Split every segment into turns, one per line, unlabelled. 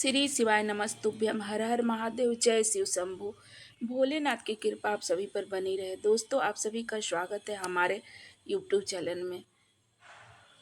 श्री शिवाय नमस्तुभ्यम। हर हर महादेव। जय शिव शंभु। भोलेनाथ की कृपा आप सभी पर बनी रहे। दोस्तों, आप सभी का स्वागत है हमारे यूट्यूब चैनल में।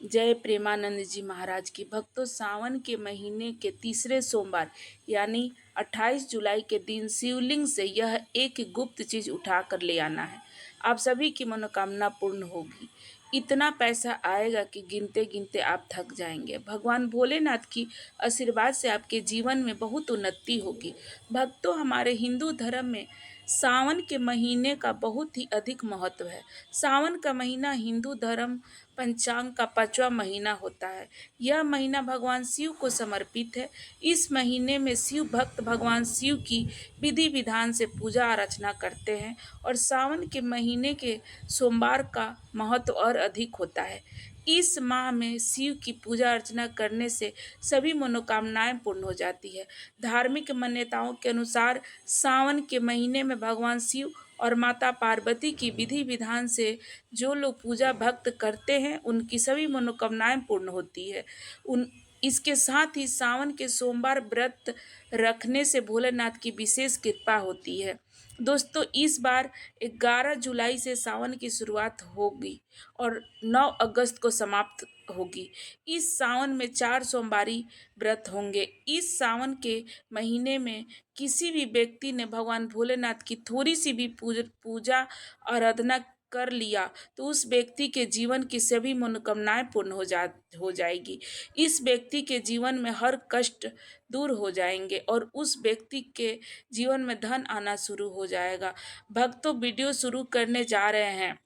जय प्रेमानंद जी महाराज की। भक्तों, सावन के महीने के तीसरे सोमवार यानी 28 जुलाई के दिन शिवलिंग से यह एक गुप्त चीज उठा कर ले आना है। आप सभी की मनोकामना पूर्ण होगी। इतना पैसा आएगा कि गिनते गिनते आप थक जाएंगे। भगवान भोलेनाथ की आशीर्वाद से आपके जीवन में बहुत उन्नति होगी। भक्तों, हमारे हिंदू धर्म में सावन के महीने का बहुत ही अधिक महत्व है। सावन का महीना हिंदू धर्म पंचांग का 5वां महीना होता है। यह महीना भगवान शिव को समर्पित है। इस महीने में शिव भक्त भगवान शिव की विधि विधान से पूजा अर्चना करते हैं और सावन के महीने के सोमवार का महत्व और अधिक होता है। इस माह में शिव की पूजा अर्चना करने से सभी मनोकामनाएं पूर्ण हो जाती है। धार्मिक मान्यताओं के अनुसार सावन के महीने में भगवान शिव और माता पार्वती की विधि विधान से जो लोग पूजा भक्त करते हैं उनकी सभी मनोकामनाएं पूर्ण होती है। उन इसके साथ ही सावन के सोमवार व्रत रखने से भोलेनाथ की विशेष कृपा होती है। दोस्तों, इस बार 11 जुलाई से सावन की शुरुआत होगी और 9 अगस्त को समाप्त होगी। इस सावन में 4 सोमवारी व्रत होंगे। इस सावन के महीने में किसी भी व्यक्ति ने भगवान भोलेनाथ की थोड़ी सी भी पूजा आराधना कर लिया तो उस व्यक्ति के जीवन की सभी मनोकामनाएं पूर्ण हो जाएगी। इस व्यक्ति के जीवन में हर कष्ट दूर हो जाएंगे और उस व्यक्ति के जीवन में धन आना शुरू हो जाएगा। भक्तों, वीडियो शुरू करने जा रहे हैं।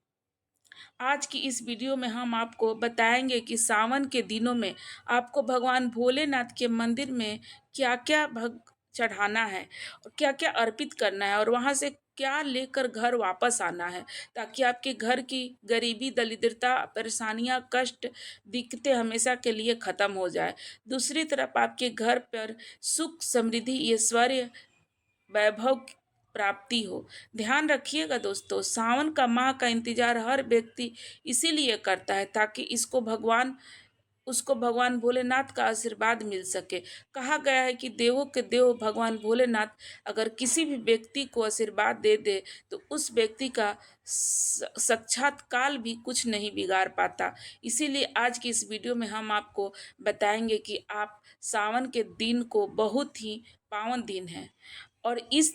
आज की इस वीडियो में हम आपको बताएंगे कि सावन के दिनों में आपको भगवान भोलेनाथ के मंदिर में क्या क्या भग चढ़ाना है और क्या क्या अर्पित करना है और वहां से क्या लेकर घर वापस आना है, ताकि आपके घर की गरीबी, दरिद्रता, परेशानियां, कष्ट, दिक्कतें हमेशा के लिए खत्म हो जाए। दूसरी तरफ आपके घर पर सुख, समृद्धि, ऐश्वर्य, वैभव की प्राप्ति हो। ध्यान रखिएगा दोस्तों, सावन का माह का इंतजार हर व्यक्ति इसीलिए करता है ताकि उसको भगवान भोलेनाथ का आशीर्वाद मिल सके। कहा गया है कि देवों के देव भगवान भोलेनाथ अगर किसी भी व्यक्ति को आशीर्वाद दे दे तो उस व्यक्ति का साक्षात काल भी कुछ नहीं बिगाड़ पाता। इसीलिए आज की इस वीडियो में हम आपको बताएंगे कि आप सावन के दिन को बहुत ही पावन दिन है और इस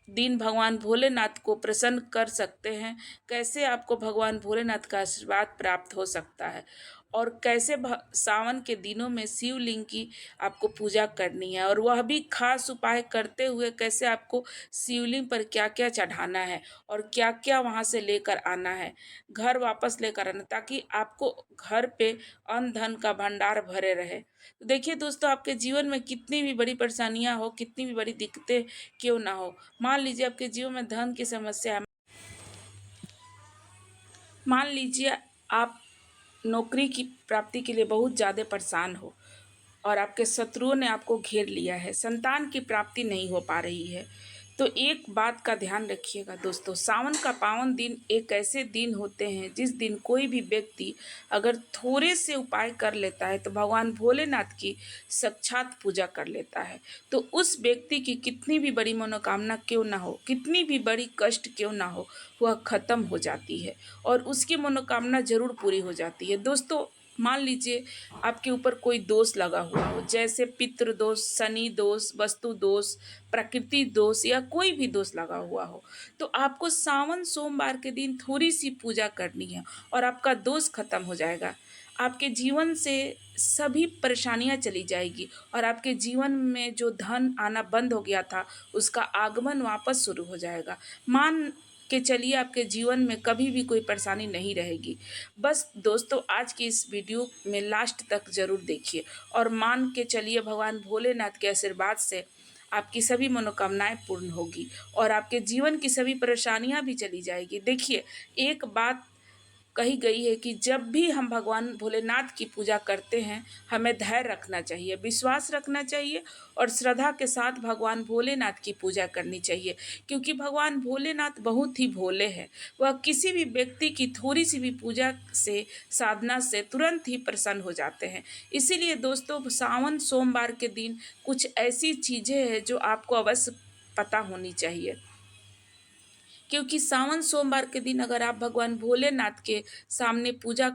दिन भगवान भोलेनाथ को प्रसन्न कर सकते हैं। कैसे आपको भगवान भोलेनाथ का आशीर्वाद प्राप्त हो सकता है और कैसे सावन के दिनों में शिवलिंग की आपको पूजा करनी है और वह भी खास उपाय करते हुए कैसे आपको शिवलिंग पर क्या क्या चढ़ाना है और क्या क्या वहां से लेकर आना है, घर वापस लेकर आना, ताकि आपको घर पे अन्न धन का भंडार भरे रहे। तो देखिए दोस्तों, आपके जीवन में कितनी भी बड़ी परेशानियां हो, कितनी भी बड़ी दिक्कतें क्यों ना हो, मान लीजिए आपके जीवन में धन की समस्या है, मान लीजिए आप नौकरी की प्राप्ति के लिए बहुत ज़्यादा परेशान हो और आपके शत्रुओं ने आपको घेर लिया है, संतान की प्राप्ति नहीं हो पा रही है, तो एक बात का ध्यान रखिएगा दोस्तों, सावन का पावन दिन एक ऐसे दिन होते हैं जिस दिन कोई भी व्यक्ति अगर थोड़े से उपाय कर लेता है तो भगवान भोलेनाथ की साक्षात पूजा कर लेता है, तो उस व्यक्ति की कितनी भी बड़ी मनोकामना क्यों ना हो, कितनी भी बड़ी कष्ट क्यों ना हो, वह खत्म हो जाती है और उसकी मनोकामना जरूर पूरी हो जाती है। दोस्तों, मान लीजिए आपके ऊपर कोई दोष लगा हुआ हो, जैसे पितृ दोष, शनि दोष, वस्तु दोष, प्रकृति दोष या कोई भी दोष लगा हुआ हो, तो आपको सावन सोमवार के दिन थोड़ी सी पूजा करनी है और आपका दोष खत्म हो जाएगा। आपके जीवन से सभी परेशानियां चली जाएगी और आपके जीवन में जो धन आना बंद हो गया था उसका आगमन वापस शुरू हो जाएगा। मान के चलिए आपके जीवन में कभी भी कोई परेशानी नहीं रहेगी। बस दोस्तों, आज की इस वीडियो में लास्ट तक जरूर देखिए और मान के चलिए भगवान भोलेनाथ के आशीर्वाद से आपकी सभी मनोकामनाएं पूर्ण होगी और आपके जीवन की सभी परेशानियां भी चली जाएगी। देखिए, एक बात कही गई है कि जब भी हम भगवान भोलेनाथ की पूजा करते हैं, हमें धैर्य रखना चाहिए, विश्वास रखना चाहिए और श्रद्धा के साथ भगवान भोलेनाथ की पूजा करनी चाहिए, क्योंकि भगवान भोलेनाथ बहुत ही भोले हैं। वह किसी भी व्यक्ति की थोड़ी सी भी पूजा से, साधना से तुरंत ही प्रसन्न हो जाते हैं। इसीलिए दोस्तों, सावन सोमवार के दिन कुछ ऐसी चीज़ें हैं जो आपको अवश्य पता होनी चाहिए, क्योंकि सावन सोमवार के दिन अगर आप भगवान भोलेनाथ के सामने पूजा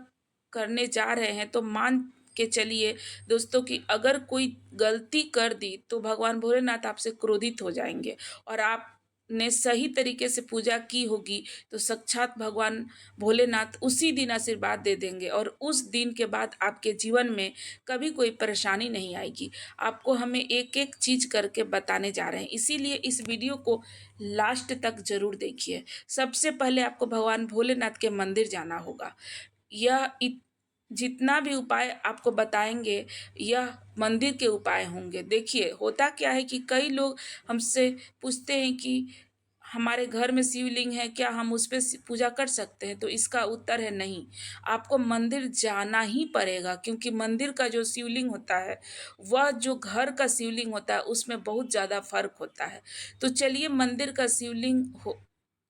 करने जा रहे हैं तो मान के चलिए दोस्तों कि अगर कोई गलती कर दी तो भगवान भोलेनाथ आपसे क्रोधित हो जाएंगे, और आपने सही तरीके से पूजा की होगी तो साक्षात भगवान भोलेनाथ उसी दिन आशीर्वाद दे देंगे, और उस दिन के बाद आपके जीवन में कभी कोई परेशानी नहीं आएगी। आपको हमें एक एक चीज़ करके बताने जा रहे हैं, इसीलिए इस वीडियो को लास्ट तक जरूर देखिए। सबसे पहले आपको भगवान भोलेनाथ के मंदिर जाना होगा। यह जितना भी उपाय आपको बताएंगे यह मंदिर के उपाय होंगे। देखिए, होता क्या है कि कई लोग हमसे पूछते हैं कि हमारे घर में शिवलिंग है, क्या हम उस पे पूजा कर सकते हैं? तो इसका उत्तर है नहीं। आपको मंदिर जाना ही पड़ेगा, क्योंकि मंदिर का जो शिवलिंग होता है वह जो घर का शिवलिंग होता है उसमें बहुत ज़्यादा फर्क होता है। तो चलिए, मंदिर का शिवलिंग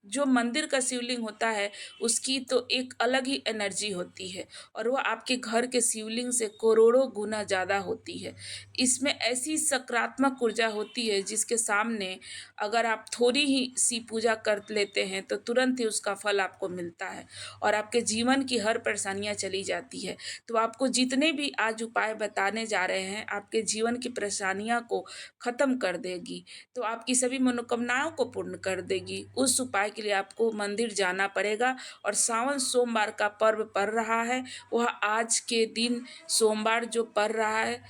जो मंदिर का शिवलिंग होता है उसकी तो एक अलग ही एनर्जी होती है, और वह आपके घर के शिवलिंग से करोड़ों गुना ज़्यादा होती है। इसमें ऐसी सकारात्मक ऊर्जा होती है जिसके सामने अगर आप थोड़ी ही सी पूजा कर लेते हैं तो तुरंत ही उसका फल आपको मिलता है, और आपके जीवन की हर परेशानियां चली जाती है। तो आपको जितने भी आज उपाय बताने जा रहे हैं आपके जीवन की परेशानियां को ख़त्म कर देगी, तो आपकी सभी मनोकामनाओं को पूर्ण कर देगी। उस उपाय के लिए आपको मंदिर जाना पड़ेगा, और सावन सोमवार का पर्व पड़ रहा है, वह आज के दिन सोमवार जो पड़ रहा है,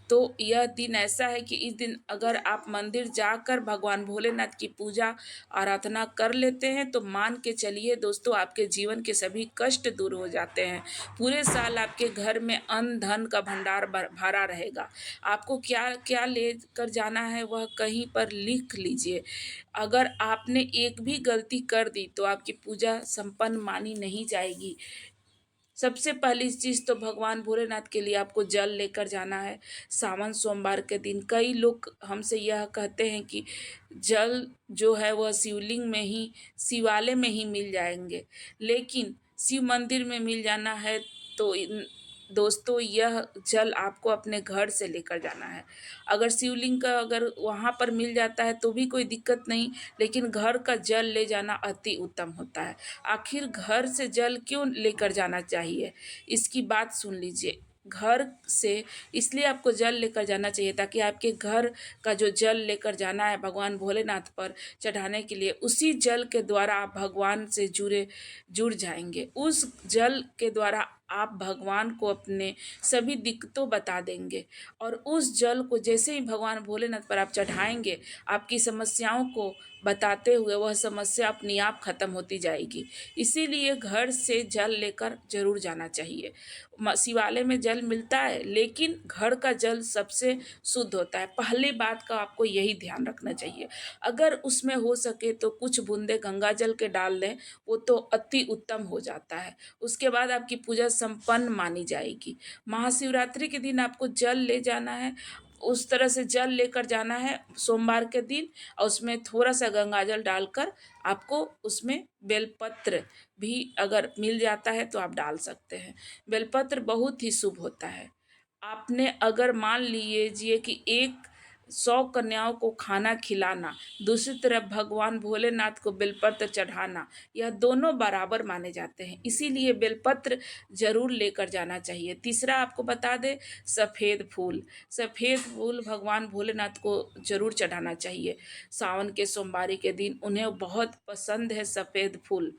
तो यह दिन ऐसा है कि इस दिन अगर आप मंदिर जाकर भगवान भोलेनाथ की पूजा आराधना कर लेते हैं तो मान के चलिए दोस्तों, आपके जीवन के सभी कष्ट दूर हो जाते हैं। पूरे साल आपके घर में अन्न धन का भंडार भरा रहेगा। आपको क्या क्या लेकर जाना है वह कहीं पर लिख लीजिए। अगर आपने एक भी गलती कर दी तो आपकी पूजा संपन्न मानी नहीं जाएगी। सबसे पहली चीज़ तो भगवान भोलेनाथ के लिए आपको जल लेकर जाना है। सावन सोमवार के दिन कई लोग हमसे यह कहते हैं कि जल जो है वह शिवलिंग में ही, शिवालय में ही मिल जाएंगे, लेकिन शिव मंदिर में मिल जाना है तो दोस्तों यह जल आपको अपने घर से लेकर जाना है। अगर शिवलिंग का अगर वहाँ पर मिल जाता है तो भी कोई दिक्कत नहीं, लेकिन घर का जल ले जाना अति उत्तम होता है। आखिर घर से जल क्यों लेकर जाना चाहिए, इसकी बात सुन लीजिए। घर से इसलिए आपको जल लेकर जाना चाहिए ताकि आपके घर का जो जल लेकर जाना है भगवान भोलेनाथ पर चढ़ाने के लिए, उसी जल के द्वारा आप भगवान से जुड़ जाएंगे। उस जल के द्वारा आप भगवान को अपने सभी दिक्कतों बता देंगे, और उस जल को जैसे ही भगवान भोलेनाथ पर आप चढ़ाएंगे, आपकी समस्याओं को बताते हुए वह समस्या अपने आप खत्म होती जाएगी। इसीलिए घर से जल लेकर जरूर जाना चाहिए। शिवालय में जल मिलता है, लेकिन घर का जल सबसे शुद्ध होता है। पहली बात का आपको यही ध्यान रखना चाहिए। अगर उसमें हो सके तो कुछ बूंदे गंगा जल के डाल दें, वो तो अति उत्तम हो जाता है। उसके बाद आपकी पूजा संपन्न मानी जाएगी। महाशिवरात्रि के दिन आपको जल ले जाना है, उस तरह से जल लेकर जाना है सोमवार के दिन, और उसमें थोड़ा सा गंगा जल डालकर आपको उसमें बेलपत्र भी अगर मिल जाता है तो आप डाल सकते हैं। बेलपत्र बहुत ही शुभ होता है। आपने अगर मान लीजिए कि 100 कन्याओं को खाना खिलाना, दूसरी तरफ भगवान भोलेनाथ को बेलपत्र चढ़ाना, यह दोनों बराबर माने जाते हैं, इसीलिए बेलपत्र जरूर लेकर जाना चाहिए। तीसरा आपको बता दें, सफ़ेद फूल। सफ़ेद फूल भगवान भोलेनाथ को जरूर चढ़ाना चाहिए। सावन के सोमवारी के दिन उन्हें बहुत पसंद है सफ़ेद फूल,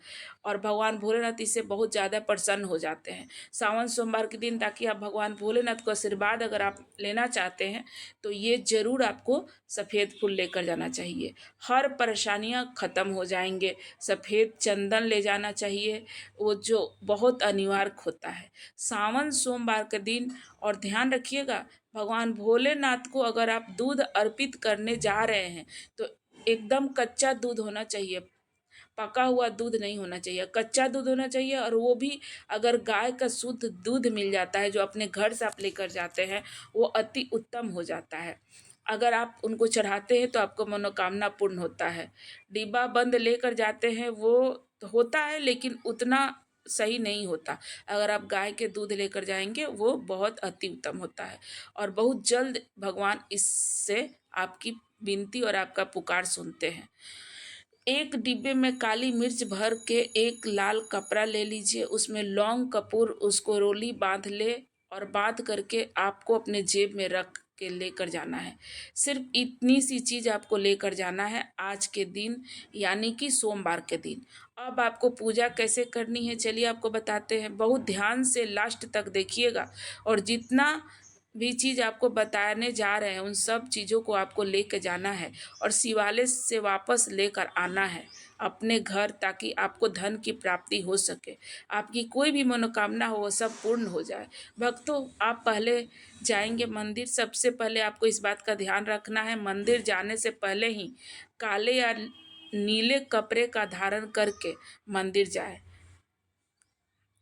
और भगवान भोलेनाथ इससे बहुत ज़्यादा प्रसन्न हो जाते हैं। सावन सोमवार के दिन ताकि आप भगवान भोलेनाथ को आशीर्वाद अगर आप लेना चाहते हैं तो ये जरूर आपको सफ़ेद फूल लेकर जाना चाहिए। हर परेशानियां ख़त्म हो जाएंगे। सफ़ेद चंदन ले जाना चाहिए, वो जो बहुत अनिवार्य होता है सावन सोमवार के दिन। और ध्यान रखिएगा, भगवान भोलेनाथ को अगर आप दूध अर्पित करने जा रहे हैं तो एकदम कच्चा दूध होना चाहिए। पका हुआ दूध नहीं होना चाहिए, कच्चा दूध होना चाहिए। और वो भी अगर गाय का शुद्ध दूध मिल जाता है जो अपने घर से आप लेकर जाते हैं, वो अति उत्तम हो जाता है। अगर आप उनको चढ़ाते हैं तो आपको मनोकामना पूर्ण होता है। डिब्बा बंद लेकर जाते हैं वो तो होता है, लेकिन उतना सही नहीं होता। अगर आप गाय के दूध लेकर जाएंगे वो बहुत अति उत्तम होता है, और बहुत जल्द भगवान इससे आपकी विनती और आपका पुकार सुनते हैं। एक डिब्बे में काली मिर्च भर के एक लाल कपड़ा ले लीजिए, उसमें लौंग कपूर उसको रोली बांध ले, और बांध करके आपको अपने जेब में रख के लेकर जाना है। सिर्फ इतनी सी चीज आपको लेकर जाना है आज के दिन, यानी कि सोमवार के दिन। अब आपको पूजा कैसे करनी है चलिए आपको बताते हैं। बहुत ध्यान से लास्ट तक देखिएगा, और जितना भी चीज़ आपको बताने जा रहे हैं उन सब चीज़ों को आपको लेकर जाना है, और शिवालय से वापस लेकर आना है अपने घर, ताकि आपको धन की प्राप्ति हो सके, आपकी कोई भी मनोकामना हो वो सब पूर्ण हो जाए। भक्तों, आप पहले जाएंगे मंदिर, सबसे पहले आपको इस बात का ध्यान रखना है, मंदिर जाने से पहले ही काले या नीले कपड़े का धारण करके मंदिर जाए,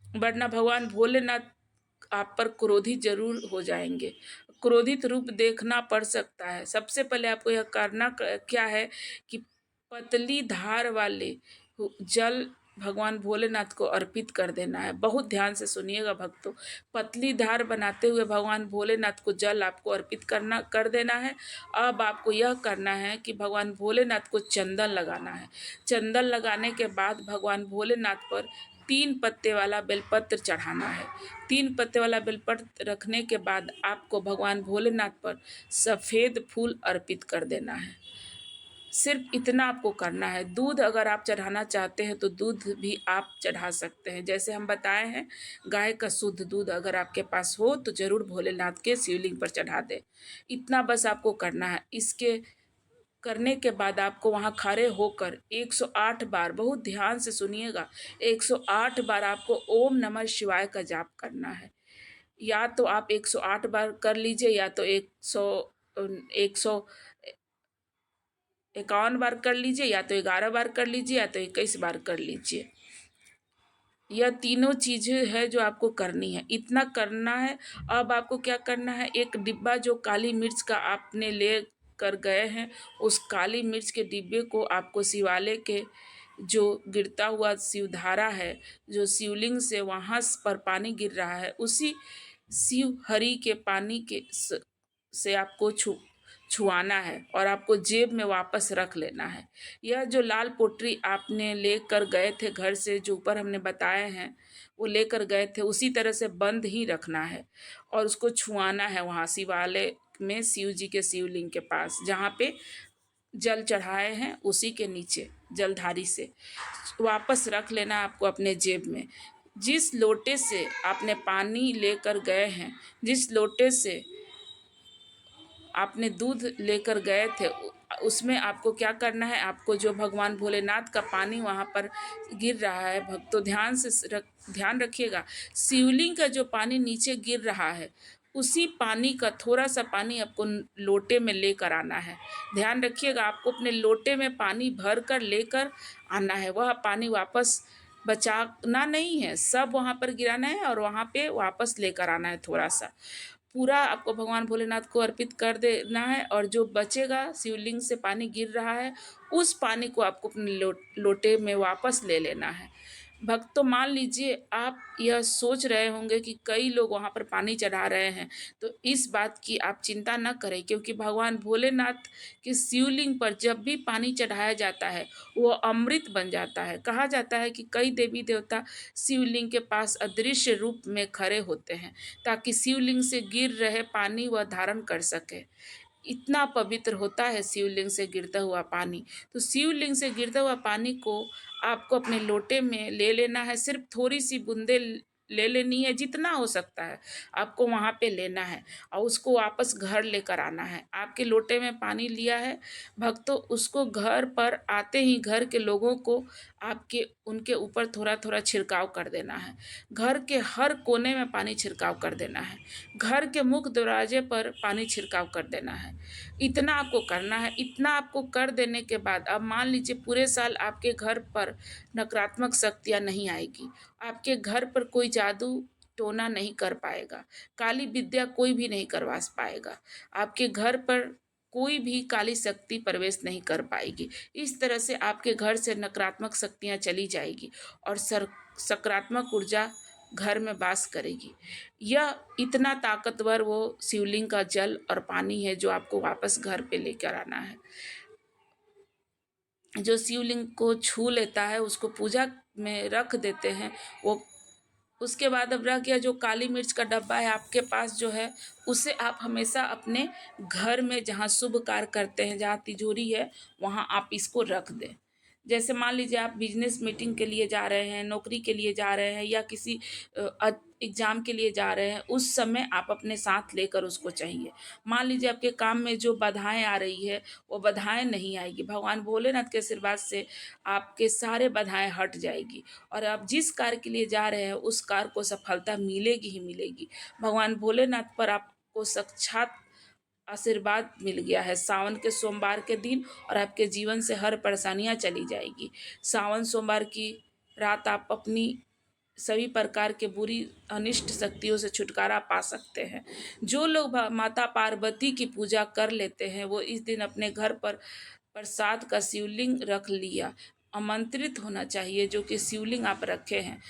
वरना भगवान भोलेनाथ आप पर क्रोधित जरूर हो जाएंगे। क्रोधित रूप देखना पड़ सकता है। सबसे पहले आपको यह करना क्या है कि पतली धार वाले जल भगवान भोलेनाथ को अर्पित कर देना है। बहुत ध्यान से सुनिएगा भक्तों, पतली धार बनाते हुए भगवान भोलेनाथ को जल आपको अर्पित करना कर देना है। अब आपको यह करना है कि भगवान भोलेनाथ को चंदन लगाना है। चंदन लगाने के बाद भगवान भोलेनाथ पर 3 पत्ते वाला बेलपत्र चढ़ाना है। 3 पत्ते वाला बेलपत्र रखने के बाद आपको भगवान भोलेनाथ पर सफ़ेद फूल अर्पित कर देना है। सिर्फ इतना आपको करना है। दूध अगर आप चढ़ाना चाहते हैं तो दूध भी आप चढ़ा सकते हैं, जैसे हम बताए हैं। गाय का शुद्ध दूध अगर आपके पास हो तो ज़रूर भोलेनाथ के शिवलिंग पर चढ़ा दें। इतना बस आपको करना है। इसके करने के बाद आपको वहाँ खड़े होकर 108 बार, बहुत ध्यान से सुनिएगा, 108 बार आपको ओम नमः शिवाय का जाप करना है। या तो आप 108 बार कर लीजिए, या तो 151 बार कर लीजिए, या तो 11 बार कर लीजिए, या तो 21 बार कर लीजिए। यह तीनों चीज़ें है जो आपको करनी है, इतना करना है। अब आपको क्या करना है, एक डिब्बा जो काली मिर्च का आपने ले कर गए हैं, उस काली मिर्च के डिब्बे को आपको शिवालय के जो गिरता हुआ शिवधारा है, जो शिवलिंग से वहाँ पर पानी गिर रहा है, उसी शिव हरि के पानी के से आपको छुआना है, और आपको जेब में वापस रख लेना है। यह जो लाल पोटरी आपने लेकर गए थे घर से, जो ऊपर हमने बताए हैं वो लेकर गए थे, उसी तरह से बंद ही रखना है, और उसको छुआना है वहाँ शिवालय में शिव जी के शिवलिंग के पास, जहाँ पे जल चढ़ाए हैं उसी के नीचे जलधारी से वापस रख लेना आपको अपने जेब में। जिस लोटे से आपने पानी लेकर गए हैं, जिस लोटे से आपने दूध लेकर गए थे, उसमें आपको क्या करना है, आपको जो भगवान भोलेनाथ का पानी वहाँ पर गिर रहा है, भक्तों ध्यान रखिएगा, शिवलिंग का जो पानी नीचे गिर रहा है, उसी पानी का थोड़ा सा पानी आपको लोटे में लेकर आना है। ध्यान रखिएगा, आपको अपने लोटे में पानी भर कर लेकर आना है। वह पानी वापस बचाना नहीं है, सब वहाँ पर गिराना है और वहाँ पे वापस लेकर आना है। थोड़ा सा पूरा आपको भगवान भोलेनाथ को अर्पित कर देना है, और जो बचेगा शिवलिंग से पानी गिर रहा है, उस पानी को आपको अपने लोटे में वापस ले लेना है। भक्तों, मान लीजिए आप यह सोच रहे होंगे कि कई लोग वहाँ पर पानी चढ़ा रहे हैं, तो इस बात की आप चिंता न करें, क्योंकि भगवान भोलेनाथ के शिवलिंग पर जब भी पानी चढ़ाया जाता है वो अमृत बन जाता है। कहा जाता है कि कई देवी देवता शिवलिंग के पास अदृश्य रूप में खड़े होते हैं, ताकि शिवलिंग से गिर रहे पानी वह धारण कर सके। इतना पवित्र होता है शिवलिंग से गिरता हुआ पानी। तो शिवलिंग से गिरता हुआ पानी को आपको अपने लोटे में ले लेना है। सिर्फ थोड़ी सी बूंदे ले लेनी है, जितना हो सकता है आपको वहाँ पे लेना है, और उसको वापस घर लेकर आना है। आपके लोटे में पानी लिया है भक्तों, उसको घर पर आते ही घर के लोगों को आपके उनके ऊपर थोड़ा थोड़ा छिड़काव कर देना है। घर के हर कोने में पानी छिड़काव कर देना है। घर के मुख्य दरवाजे पर पानी छिड़काव कर देना है। इतना आपको करना है। इतना आपको कर देने के बाद अब मान लीजिए पूरे साल आपके घर पर नकारात्मक शक्तियाँ नहीं आएगी। आपके घर पर कोई जादू टोना नहीं कर पाएगा। काली विद्या कोई भी नहीं करवा पाएगा। आपके घर पर कोई भी काली शक्ति प्रवेश नहीं कर पाएगी। इस तरह से आपके घर से नकारात्मक शक्तियाँ चली जाएगी और सकारात्मक ऊर्जा घर में वास करेगी। यह इतना ताकतवर वो शिवलिंग का जल और पानी है जो आपको वापस घर पे लेकर आना है। जो शिवलिंग को छू लेता है उसको पूजा में रख देते हैं। वो उसके बाद अब रह गया जो काली मिर्च का डब्बा है आपके पास जो है, उसे आप हमेशा अपने घर में जहाँ शुभ कार्य करते हैं, जहाँ तिजोरी है वहाँ आप इसको रख दें। जैसे मान लीजिए आप बिजनेस मीटिंग के लिए जा रहे हैं, नौकरी के लिए जा रहे हैं या किसी एग्ज़ाम के लिए जा रहे हैं, उस समय आप अपने साथ लेकर उसको चाहिए। मान लीजिए आपके काम में जो बाधाएं आ रही है वो बाधाएं नहीं आएगी। भगवान भोलेनाथ के आशीर्वाद से आपके सारे बाधाएं हट जाएगी और आप जिस कार्य के लिए जा रहे हैं उस कार्य को सफलता मिलेगी ही मिलेगी। भगवान भोलेनाथ पर आपको साक्षात आशीर्वाद मिल गया है सावन के सोमवार के दिन और आपके जीवन से हर परेशानियां चली जाएगी। सावन सोमवार की रात आप अपनी सभी प्रकार के बुरी अनिष्ट शक्तियों से छुटकारा पा सकते हैं। जो लोग माता पार्वती की पूजा कर लेते हैं वो इस दिन अपने घर पर प्रसाद का शिवलिंग रख लिया। आमंत्रित होना चाहिए जो कि शिवलिंग आप रखे हैं।